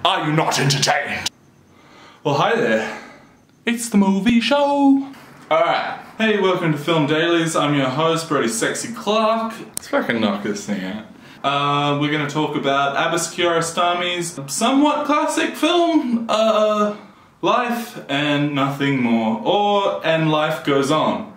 Are you not entertained? Well, hi there. It's the movie show. Alright. Hey, welcome to Film Dailies. I'm your host, Brodie Sexton-Clark. Let's fucking knock this thing out. We're gonna talk about Abbas Kiarostami's somewhat classic film, Life and Nothing More. Or And Life Goes On.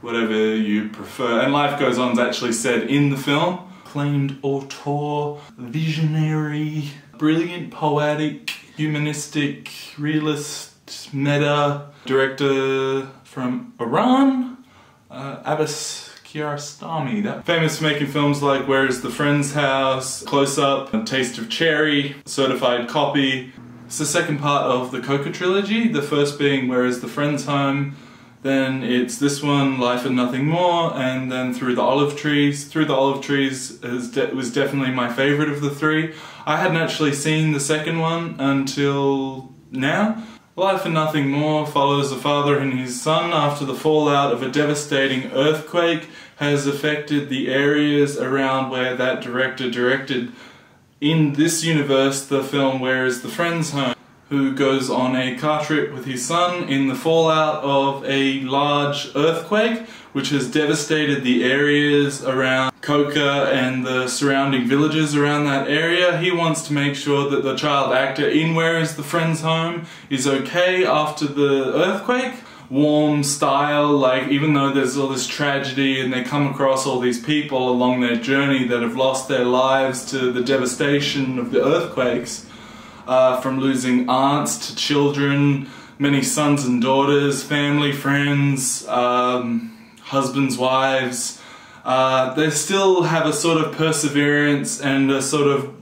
Whatever you prefer. And Life Goes On is actually said in the film. Acclaimed auteur, visionary, brilliant, poetic, humanistic, realist, meta, director from Iran, Abbas Kiarostami. That famous for making films like Where is the Friend's House, Close Up, A Taste of Cherry, Certified Copy. It's the second part of the Koker trilogy, the first being Where is the Friend's Home, then it's this one, Life and Nothing More, and then Through the Olive Trees. Through the Olive Trees was definitely my favourite of the three. I hadn't actually seen the second one until now. Life and Nothing More follows a father and his son after the fallout of a devastating earthquake has affected the areas around where that director directed. In this universe, the film Where is the Friend's Home, who goes on a car trip with his son in the fallout of a large earthquake which has devastated the areas around Koker and the surrounding villages around that area. He wants to make sure that the child actor in Where is the Friend's Home is okay after the earthquake. Warm style, like even though there's all this tragedy and they come across all these people along their journey that have lost their lives to the devastation of the earthquakes, from losing aunts to children, many sons and daughters, family, friends, husbands, wives, they still have a sort of perseverance and a sort of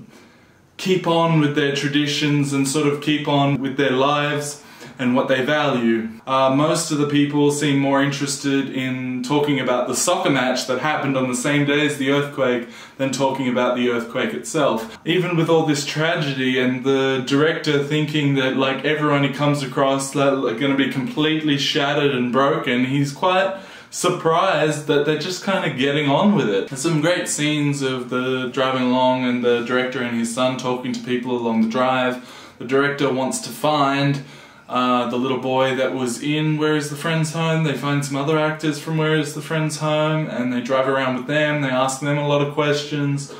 keep on with their traditions and sort of keep on with their lives and what they value. Most of the people seem more interested in talking about the soccer match that happened on the same day as the earthquake than talking about the earthquake itself. Even with all this tragedy and the director thinking that like everyone he comes across are going to be completely shattered and broken, he's quite surprised that they're just kind of getting on with it. There's some great scenes of the driving along and the director and his son talking to people along the drive. The director wants to find the little boy that was in Where is the Friend's Home. They find some other actors from Where is the Friend's Home and they drive around with them, they ask them a lot of questions.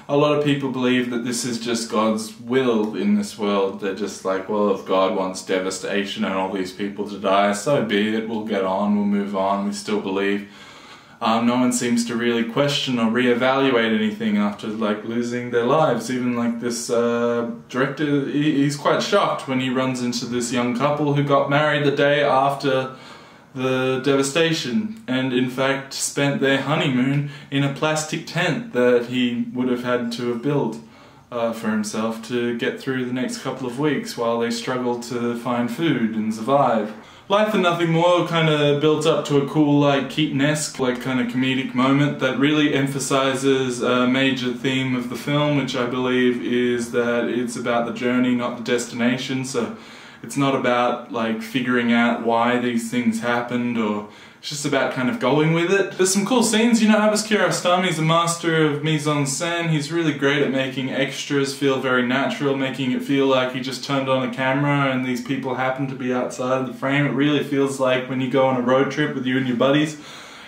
A lot of people believe that this is just God's will in this world. They're just like, well, if God wants devastation and all these people to die, so be it, we'll get on, we'll move on, we still believe. No one seems to really question or reevaluate anything after like losing their lives. Even like this director, he's quite shocked when he runs into this young couple who got married the day after the devastation and in fact spent their honeymoon in a plastic tent that he would have had to have built for himself to get through the next couple of weeks while they struggled to find food and survive. Life and Nothing More kind of built up to a cool, like, Keaton-esque, like, kind of comedic moment that really emphasizes a major theme of the film, which I believe is that it's about the journey, not the destination. So it's not about, like, figuring out why these things happened, or it's just about kind of going with it. There's some cool scenes, you know, Abbas Kiarostami is a master of mise-en-scène. He's really great at making extras feel very natural, making it feel like he just turned on a camera and these people happen to be outside of the frame. It really feels like when you go on a road trip with you and your buddies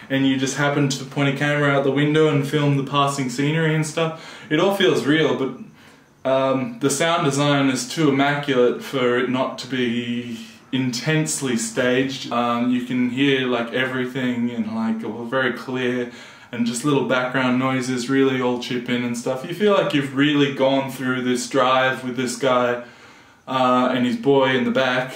and you just happen to point a camera out the window and film the passing scenery and stuff. It all feels real, but the sound design is too immaculate for it not to be intensely staged. You can hear like everything and like very clear, and just little background noises really all chip in and stuff. You feel like you've really gone through this drive with this guy and his boy in the back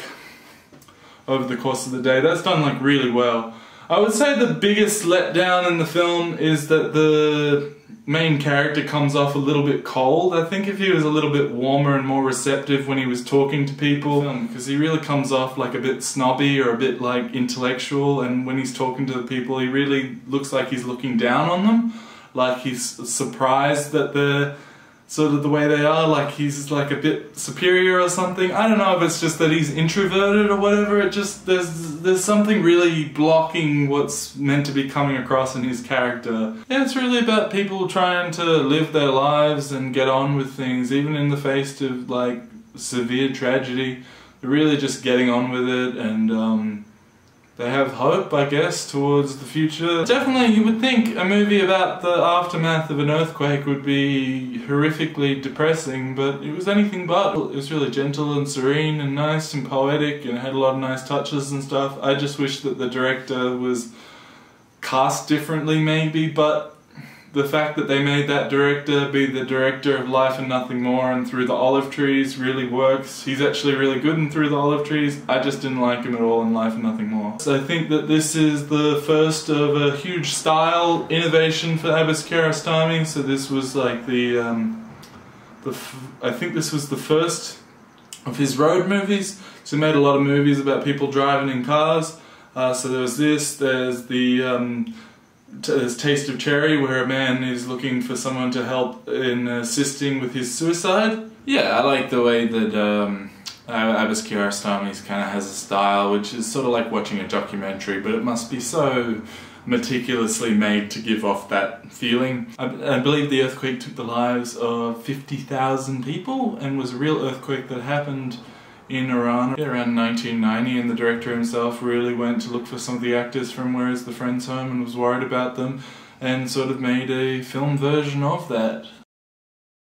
over the course of the day. That's done like really well. I would say the biggest letdown in the film is that the main character comes off a little bit cold. I think if he was a little bit warmer and more receptive when he was talking to people, because he really comes off like a bit snobby or a bit like intellectual, and when he's talking to the people he really looks like he's looking down on them, like he's surprised that they're sort of the way they are, like he's like a bit superior or something. I don't know if it's just that he's introverted or whatever. It just, there's something really blocking what's meant to be coming across in his character. Yeah, it's really about people trying to live their lives and get on with things, even in the face of like severe tragedy. They're really just getting on with it, and they have hope, I guess, towards the future. Definitely, you would think a movie about the aftermath of an earthquake would be horrifically depressing, but it was anything but. It was really gentle and serene and nice and poetic, and it had a lot of nice touches and stuff. I just wish that the director was cast differently, maybe, but the fact that they made that director be the director of Life and Nothing More and Through the Olive Trees really works. He's actually really good in Through the Olive Trees. I just didn't like him at all in Life and Nothing More. So I think that this is the first of a huge style innovation for Abbas Kiarostami. So this was like I think this was the first of his road movies. So he made a lot of movies about people driving in cars. So there was this, there's Taste of Cherry, where a man is looking for someone to help in assisting with his suicide. Yeah, I like the way that Abbas Kiarostami kind of has a style which is sort of like watching a documentary, but it must be so meticulously made to give off that feeling. I believe the earthquake took the lives of 50,000 people and was a real earthquake that happened in Iran around 1990, and the director himself really went to look for some of the actors from Where Is the Friend's Home and was worried about them and sort of made a film version of that.